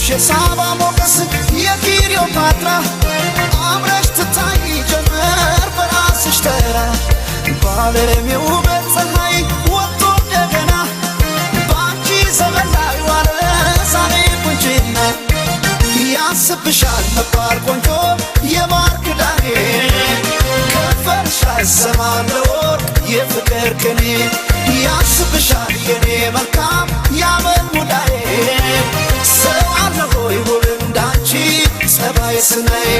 የሳባ ሞገስ የክሊዮፓትራ አምረሽ ትታይ ጀመር በራስሽ ተራ በዓለም የውበት ፀሐይ ወጥቶ እንደገና በአንቺ ዘመን ላይ ዋለ ዛሬ ቁንጅና ያስብሻል መባል ቆንጆ የማር ክዳኔ ከንፈርሽ አይሰማም ለወርቅ የፍቅር ቅኔ ያስብሻል የኔ መልካም ያመል ሙዳዬ ሰው አለ ሆይ ውብ እንዳንቺ ጸባይ ስናይ